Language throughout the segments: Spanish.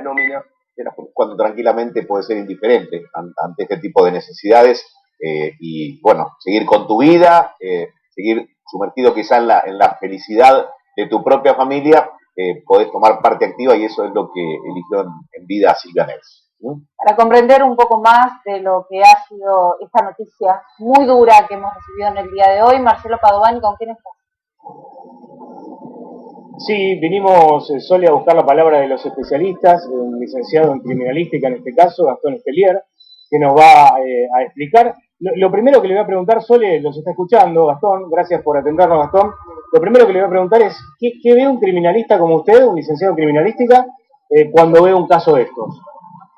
nómina, cuando tranquilamente puede ser indiferente ante este tipo de necesidades y, bueno, seguir con tu vida, seguir sumergido quizá en la felicidad de tu propia familia, podés tomar parte activa y eso es lo que eligió en vida Silvia Nels. Para comprender un poco más de lo que ha sido esta noticia muy dura que hemos recibido en el día de hoy, Marcelo Padovani, ¿con quién estás? Sí, vinimos, Sole, a buscar la palabra de los especialistas, un licenciado en criminalística en este caso, Gastón Estelier, que nos va a explicar. Lo primero que le voy a preguntar, Sole, los está escuchando, Gastón, gracias por atendernos, Gastón. Lo primero que le voy a preguntar es, ¿qué ve un criminalista como usted, un licenciado en criminalística, cuando ve un caso de estos?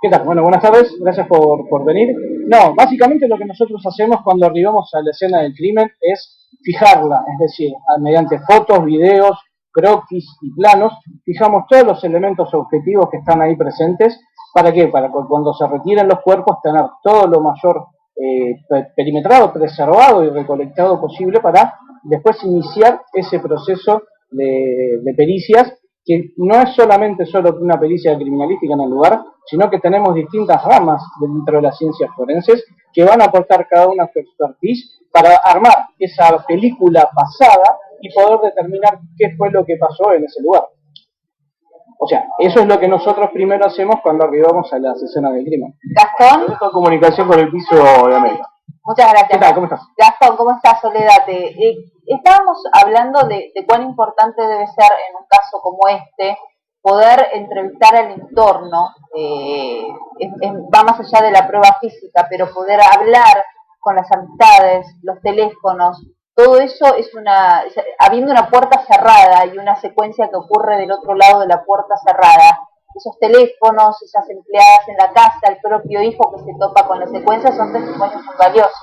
¿Qué tal? Bueno, buenas tardes, gracias por venir. No, básicamente lo que nosotros hacemos cuando arribamos a la escena del crimen es fijarla, es decir, mediante fotos, videos, croquis y planos, fijamos todos los elementos objetivos que están ahí presentes. ¿Para qué? Para que cuando se retiren los cuerpos tener todo lo mayor perimetrado, preservado y recolectado posible para después iniciar ese proceso de pericias, que no es solamente una pericia criminalística en el lugar, sino que tenemos distintas ramas dentro de las ciencias forenses que van a aportar cada una su expertise para armar esa película pasada y poder determinar qué fue lo que pasó en ese lugar. O sea, eso es lo que nosotros primero hacemos cuando arribamos a las escenas del crimen. Gastón. Esto es comunicación con el piso de América. Muchas gracias. ¿Qué tal? ¿Cómo estás? Gastón, ¿cómo estás, Soledad? Estábamos hablando de cuán importante debe ser en un caso como este poder entrevistar al entorno, va más allá de la prueba física, pero poder hablar con las amistades, los teléfonos, todo eso habiendo una puerta cerrada y una secuencia que ocurre del otro lado de la puerta cerrada, esos teléfonos, esas empleadas en la casa, el propio hijo que se topa con la secuencia, son testimonios muy valiosos.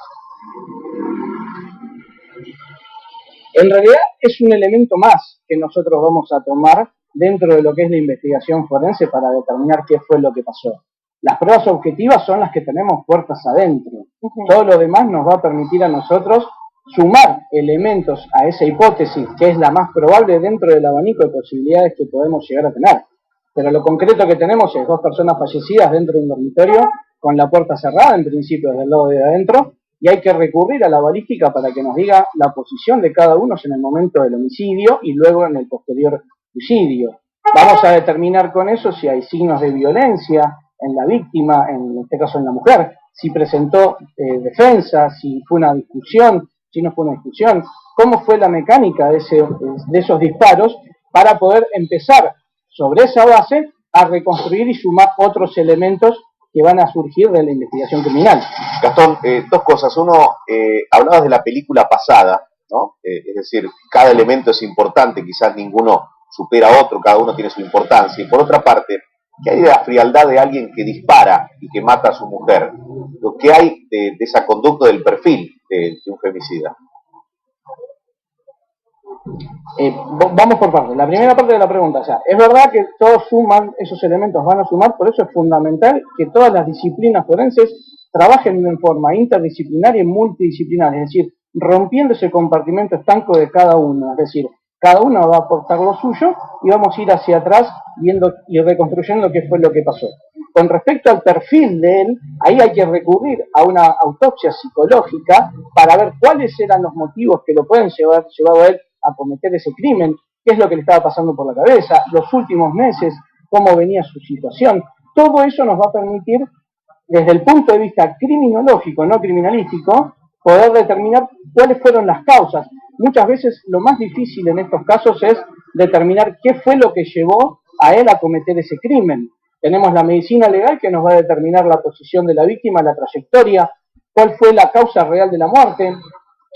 En realidad es un elemento más que nosotros vamos a tomar dentro de lo que es la investigación forense para determinar qué fue lo que pasó. Las pruebas objetivas son las que tenemos puertas adentro. Todo lo demás nos va a permitir a nosotros sumar elementos a esa hipótesis, que es la más probable dentro del abanico de posibilidades que podemos llegar a tener. Pero lo concreto que tenemos es 2 personas fallecidas dentro de un dormitorio, con la puerta cerrada, en principio desde el lado de adentro, y hay que recurrir a la balística para que nos diga la posición de cada uno en el momento del homicidio y luego en el posterior suicidio. Vamos a determinar con eso si hay signos de violencia en la víctima, en este caso en la mujer, si presentó defensa, si fue una discusión, si no fue una discusión, cómo fue la mecánica de esos disparos, para poder empezar sobre esa base a reconstruir y sumar otros elementos que van a surgir de la investigación criminal. Gastón, 2 cosas. Uno, hablabas de la película pasada, ¿no? Es decir, cada elemento es importante, quizás ninguno supera a otro, cada uno tiene su importancia. Y por otra parte, ¿qué hay de la frialdad de alguien que dispara y que mata a su mujer? ¿Qué hay de esa conducta del perfil de un femicida? Vamos por partes. La primera parte de la pregunta, o sea, es verdad que todos suman, esos elementos van a sumar, por eso es fundamental que todas las disciplinas forenses trabajen en forma interdisciplinaria y multidisciplinar, es decir, rompiendo ese compartimento estanco de cada uno, es decir, cada uno va a aportar lo suyo y vamos a ir hacia atrás viendo y reconstruyendo qué fue lo que pasó. Con respecto al perfil de él, ahí hay que recurrir a una autopsia psicológica para ver cuáles eran los motivos que lo pueden llevar a él a cometer ese crimen, qué es lo que le estaba pasando por la cabeza, los últimos meses, cómo venía su situación. Todo eso nos va a permitir, desde el punto de vista criminológico, no criminalístico, poder determinar cuáles fueron las causas. Muchas veces lo más difícil en estos casos es determinar qué fue lo que llevó a él a cometer ese crimen. Tenemos la medicina legal que nos va a determinar la posición de la víctima, la trayectoria, cuál fue la causa real de la muerte,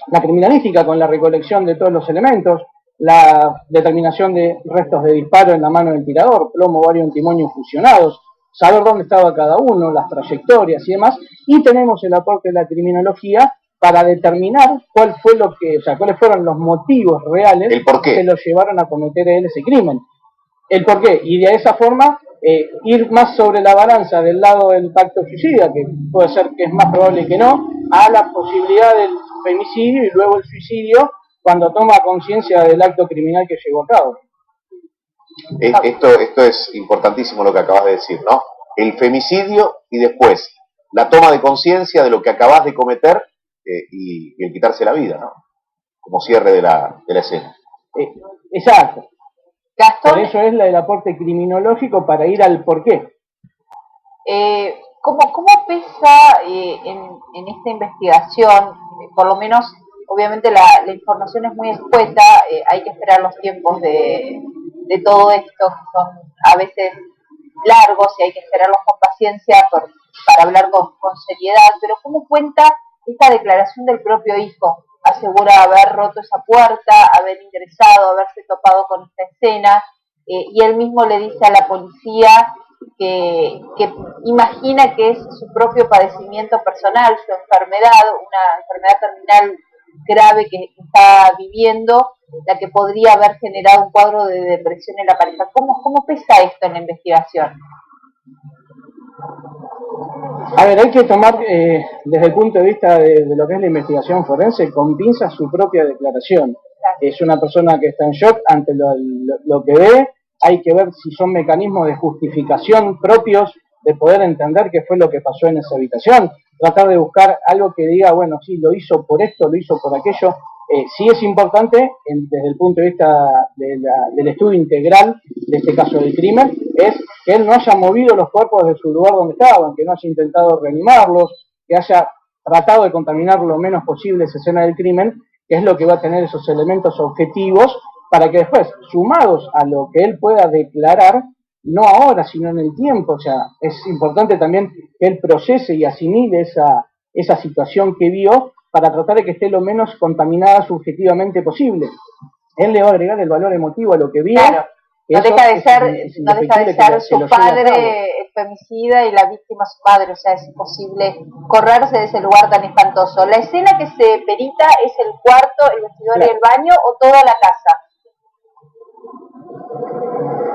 la criminalística con la recolección de todos los elementos, la determinación de restos de disparo en la mano del tirador, plomo, bario, antimonio fusionados, saber dónde estaba cada uno, las trayectorias y demás, y tenemos el aporte de la criminología para determinar cuáles fueron los motivos reales que lo llevaron a cometer él ese crimen. El por qué, y de esa forma ir más sobre la balanza del lado del pacto suicida, que puede ser que es más probable que no, a la posibilidad del femicidio y luego el suicidio cuando toma conciencia del acto criminal que llevó a cabo. Esto es importantísimo lo que acabas de decir, ¿no? El femicidio y después la toma de conciencia de lo que acabas de cometer y el quitarse la vida, ¿no? Como cierre de la escena. Exacto. Gastón, por eso es el aporte criminológico para ir al porqué. ¿cómo pesa en esta investigación? Por lo menos, obviamente la información es muy escueta, hay que esperar los tiempos de todo esto, que son a veces largos y hay que esperarlos con paciencia para hablar con seriedad, pero ¿cómo cuenta esta declaración del propio hijo? Asegura haber roto esa puerta, haber ingresado, haberse topado con esta escena, y él mismo le dice a la policía que imagina que es su propio padecimiento personal, su enfermedad, una enfermedad terminal grave que está viviendo, la que podría haber generado un cuadro de depresión en la pareja. ¿Cómo pesa esto en la investigación? A ver, hay que tomar desde el punto de vista de lo que es la investigación forense con pinzas su propia declaración. Es una persona que está en shock ante lo que ve, hay que ver si son mecanismos de justificación propios de poder entender qué fue lo que pasó en esa habitación, tratar de buscar algo que diga, bueno, sí, lo hizo por esto, lo hizo por aquello. Sí es importante, desde el punto de vista del estudio integral de este caso del crimen, es que él no haya movido los cuerpos de su lugar donde estaban, que no haya intentado reanimarlos, que haya tratado de contaminar lo menos posible esa escena del crimen, que es lo que va a tener esos elementos objetivos para que después, sumados a lo que él pueda declarar, no ahora, sino en el tiempo, o sea, es importante también que él procese y asimile esa situación que vio para tratar de que esté lo menos contaminada subjetivamente posible. Él le va a agregar el valor emotivo a lo que vio. Claro. No deja de ser su padre el femicida y la víctima su madre, o sea, es imposible correrse de ese lugar tan espantoso. ¿La escena que se perita es el cuarto, el vestidor y el baño o toda la casa?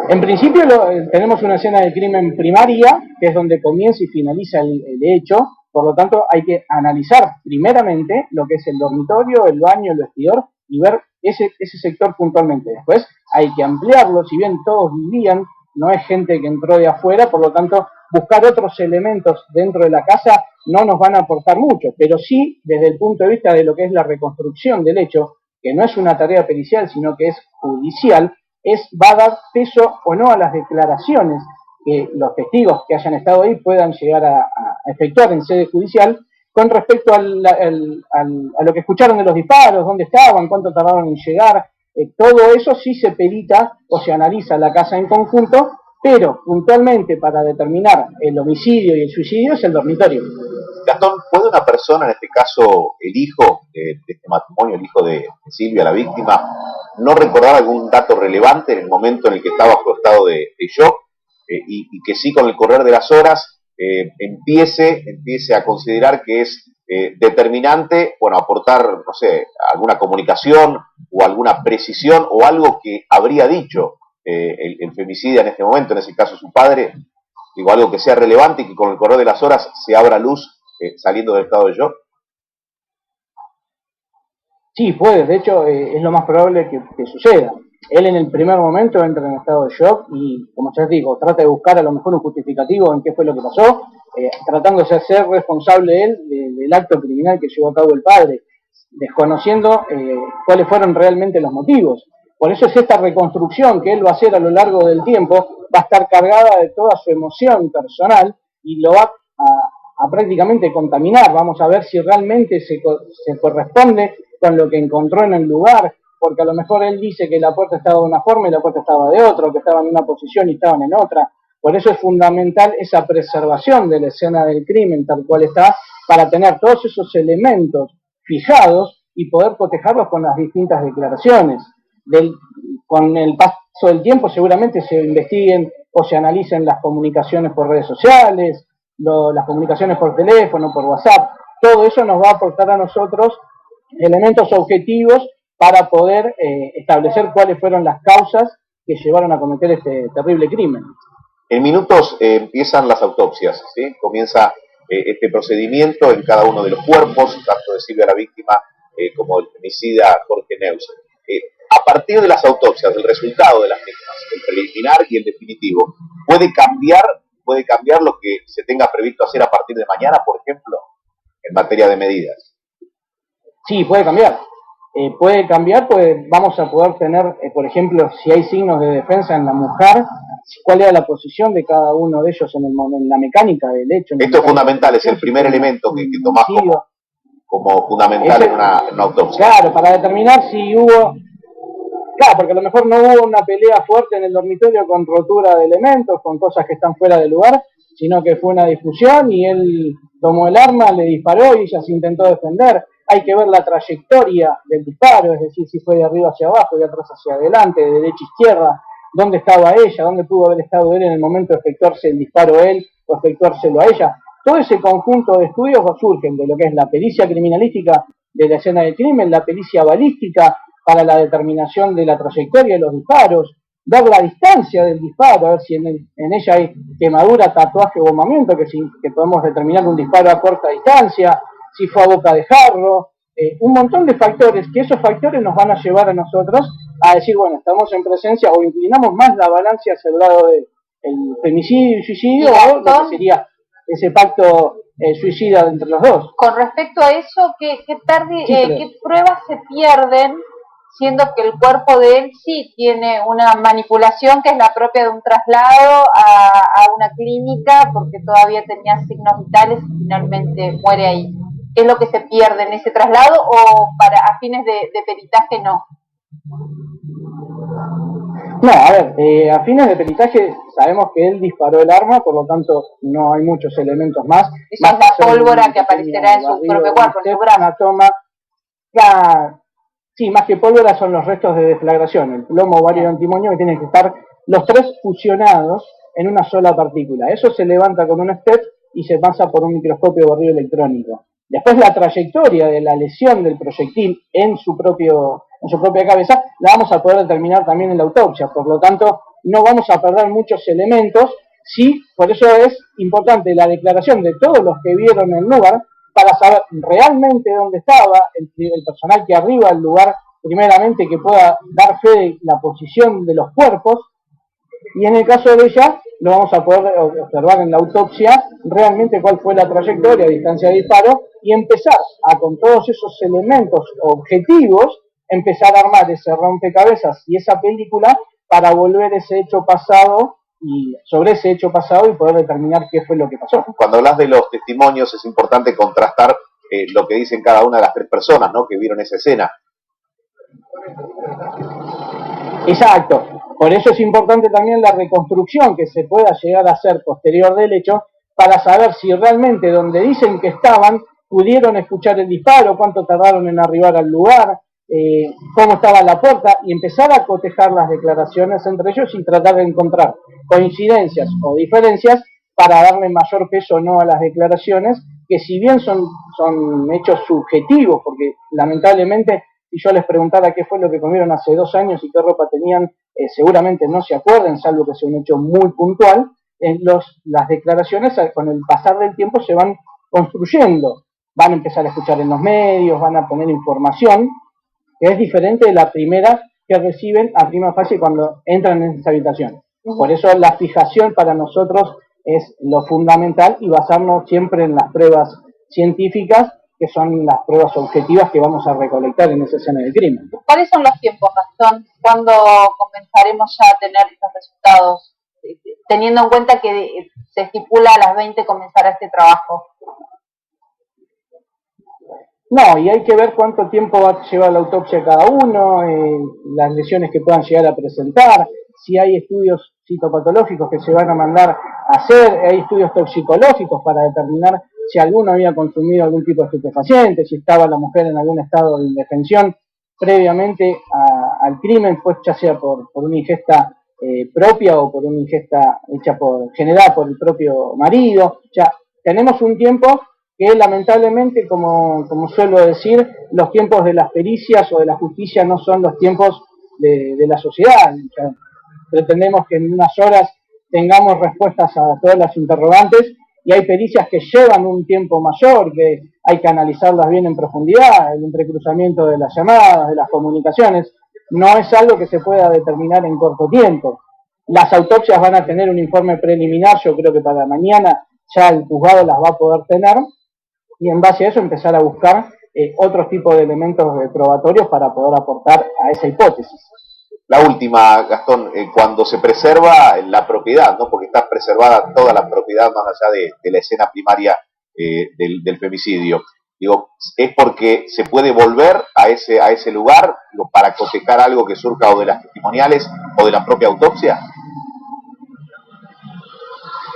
En principio tenemos una escena de crimen primaria, que es donde comienza y finaliza el hecho, por lo tanto hay que analizar primeramente lo que es el dormitorio, el baño, el vestidor y ver ese sector puntualmente. Después hay que ampliarlo, si bien todos vivían, no es gente que entró de afuera, por lo tanto buscar otros elementos dentro de la casa no nos van a aportar mucho, pero sí desde el punto de vista de lo que es la reconstrucción del hecho, que no es una tarea pericial, sino que es judicial, va a dar peso o no a las declaraciones que los testigos que hayan estado ahí puedan llegar a efectuar en sede judicial con respecto a lo que escucharon de los disparos, dónde estaban, cuánto tardaron en llegar. Todo eso sí se perita o se analiza la casa en conjunto, pero puntualmente para determinar el homicidio y el suicidio es el dormitorio. Gastón, ¿puede una persona, en este caso el hijo de este matrimonio, el hijo de Silvia, la víctima, no recordar algún dato relevante en el momento en el que estaba bajo estado de shock y que sí con el correr de las horas empiece a considerar que es determinante, bueno, aportar, no sé, alguna comunicación o alguna precisión o algo que habría dicho el femicida en este momento, en ese caso su padre, digo, algo que sea relevante y que con el correr de las horas se abra luz saliendo del estado de shock? Sí, puede, de hecho es lo más probable que suceda. Él en el primer momento entra en estado de shock y, como ya digo, trata de buscar a lo mejor un justificativo en qué fue lo que pasó, tratándose de ser responsable él del acto criminal que llevó a cabo el padre, desconociendo cuáles fueron realmente los motivos. Por eso es esta reconstrucción que él va a hacer a lo largo del tiempo, va a estar cargada de toda su emoción personal y lo va a prácticamente contaminar. Vamos a ver si realmente se corresponde con lo que encontró en el lugar, porque a lo mejor él dice que la puerta estaba de una forma y la puerta estaba de otra, que estaban en una posición y estaban en otra. Por eso es fundamental esa preservación de la escena del crimen tal cual está, para tener todos esos elementos fijados y poder cotejarlos con las distintas declaraciones. Con el paso del tiempo seguramente se investiguen o se analicen las comunicaciones por redes sociales, las comunicaciones por teléfono, por WhatsApp. Todo eso nos va a aportar a nosotros elementos objetivos para poder establecer cuáles fueron las causas que llevaron a cometer este terrible crimen. En minutos empiezan las autopsias, ¿sí? Comienza este procedimiento en cada uno de los cuerpos, tanto de Silvia la víctima como del femicida Jorge Neus. a partir de las autopsias, del resultado de las mismas, el preliminar y el definitivo, puede cambiar lo que se tenga previsto hacer a partir de mañana, por ejemplo, en materia de medidas? Sí, puede cambiar. Pues vamos a poder tener, por ejemplo, si hay signos de defensa en la mujer, cuál era la posición de cada uno de ellos en la mecánica del hecho. Esto es fundamental, es el primer elemento que tomás como fundamental en una autopsia. Claro, para determinar si hubo... Claro, porque a lo mejor no hubo una pelea fuerte en el dormitorio con rotura de elementos, con cosas que están fuera de lugar, sino que fue una discusión y él tomó el arma, le disparó y ella se intentó defender. Hay que ver la trayectoria del disparo, es decir, si fue de arriba hacia abajo, de atrás hacia adelante, de derecha a izquierda, dónde estaba ella, dónde pudo haber estado él en el momento de efectuarse el disparo él o efectuárselo a ella. Todo ese conjunto de estudios surgen de lo que es la pericia criminalística de la escena del crimen, la pericia balística para la determinación de la trayectoria de los disparos, ver la distancia del disparo, a ver si en ella hay quemadura, tatuaje o bombamiento, que podemos determinar un disparo a corta distancia, si fue a boca de jarro, un montón de factores, que esos factores nos van a llevar a nosotros a decir, bueno, estamos en presencia o inclinamos más la balanza hacia el lado del femicidio y suicidio o lo que sería ese pacto suicida entre los dos. Con respecto a eso, ¿qué pruebas se pierden, siendo que el cuerpo de él sí tiene una manipulación que es la propia de un traslado a una clínica porque todavía tenía signos vitales y finalmente muere ahí? ¿Qué es lo que se pierde en ese traslado o a fines de peritaje no? No, a ver, a fines de peritaje sabemos que él disparó el arma, por lo tanto no hay muchos elementos más. Esa es la pólvora que aparecerá en su propio cuerpo, en su brazo. Una toma, sí, más que pólvora son los restos de deflagración, el plomo, bario y antimonio, que tienen que estar los tres fusionados en una sola partícula. Eso se levanta con un step y se pasa por un microscopio barrido electrónico. Después la trayectoria de la lesión del proyectil en su propia cabeza la vamos a poder determinar también en la autopsia, por lo tanto no vamos a perder muchos elementos. Sí, por eso es importante la declaración de todos los que vieron el lugar para saber realmente dónde estaba el personal que arriba al lugar, primeramente que pueda dar fe de la posición de los cuerpos, y en el caso de ella lo vamos a poder observar en la autopsia realmente cuál fue la trayectoria, distancia de disparo, y empezar con todos esos elementos objetivos, empezar a armar ese rompecabezas y esa película para volver ese hecho pasado y sobre ese hecho pasado y poder determinar qué fue lo que pasó. Cuando hablas de los testimonios es importante contrastar lo que dicen cada una de las tres personas, ¿no?, que vieron esa escena. Exacto. Por eso es importante también la reconstrucción que se pueda llegar a hacer posterior del hecho para saber si realmente donde dicen que estaban pudieron escuchar el disparo, cuánto tardaron en arribar al lugar, cómo estaba la puerta, y empezar a cotejar las declaraciones entre ellos y tratar de encontrar coincidencias o diferencias para darle mayor peso o no a las declaraciones, que si bien son hechos subjetivos, porque lamentablemente si yo les preguntara qué fue lo que comieron hace 2 años y qué ropa tenían, seguramente no se acuerden, salvo que sea un hecho muy puntual. Las declaraciones con el pasar del tiempo se van construyendo, van a empezar a escuchar en los medios, van a poner información, que es diferente de la primera que reciben a prima facie cuando entran en esa habitación. Por eso la fijación para nosotros es lo fundamental y basarnos siempre en las pruebas científicas, que son las pruebas objetivas que vamos a recolectar en esa escena del crimen. ¿Cuáles son los tiempos, Gastón? ¿Cuándo comenzaremos ya a tener estos resultados? Teniendo en cuenta que se estipula a las 20 comenzará este trabajo. No, y hay que ver cuánto tiempo va a llevar la autopsia cada uno, las lesiones que puedan llegar a presentar, si hay estudios citopatológicos que se van a mandar a hacer, hay estudios toxicológicos para determinar si alguno había consumido algún tipo de estupefaciente, si estaba la mujer en algún estado de indefensión previamente al crimen, pues ya sea por una ingesta propia o por una ingesta generada por el propio marido. O sea, tenemos un tiempo que lamentablemente, como suelo decir, los tiempos de las pericias o de la justicia no son los tiempos de la sociedad. O sea, pretendemos que en unas horas tengamos respuestas a todas las interrogantes, y hay pericias que llevan un tiempo mayor, que hay que analizarlas bien en profundidad, el entrecruzamiento de las llamadas, de las comunicaciones. no es algo que se pueda determinar en corto tiempo. Las autopsias van a tener un informe preliminar, yo creo que para mañana ya el juzgado las va a poder tener, y en base a eso empezar a buscar otros tipos de elementos probatorios para poder aportar a esa hipótesis. La última, Gastón, cuando se preserva la propiedad, ¿no? Porque está preservada toda la propiedad más allá de la escena primaria del femicidio. Digo, ¿es porque se puede volver a ese lugar, digo, para cotejar algo que surja o de las testimoniales o de la propia autopsia?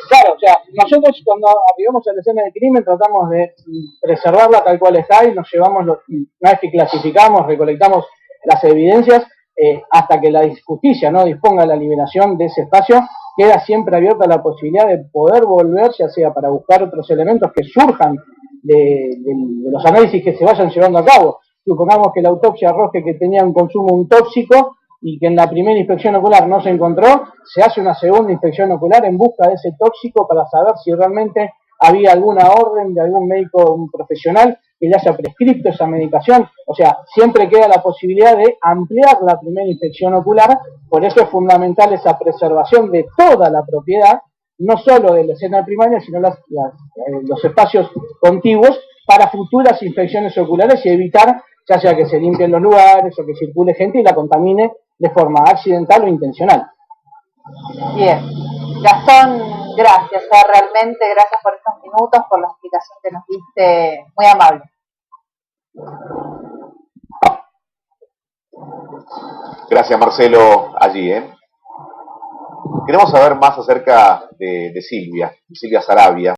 Claro, o sea, nosotros cuando arribamos a la escena del crimen tratamos de preservarla tal cual está y nos llevamos, una vez que clasificamos, recolectamos las evidencias, hasta que la justicia no disponga la liberación de ese espacio, queda siempre abierta la posibilidad de poder volver, ya sea para buscar otros elementos que surjan de los análisis que se vayan llevando a cabo. Supongamos que la autopsia arroje que tenía un consumo un tóxico y que en la primera inspección ocular no se encontró, se hace una segunda inspección ocular en busca de ese tóxico para saber si realmente había alguna orden de algún médico profesional que le haya prescrito esa medicación. O sea, siempre queda la posibilidad de ampliar la primera inspección ocular, por eso es fundamental esa preservación de toda la propiedad, no solo de la escena primaria, sino los espacios contiguos para futuras inspecciones oculares y evitar ya sea que se limpien los lugares o que circule gente y la contamine de forma accidental o intencional. Bien. Gastón, gracias, realmente gracias por estos minutos, por la explicación que nos diste, muy amable. Gracias, Marcelo, allí, ¿eh? Queremos saber más acerca de Silvia Sarabia.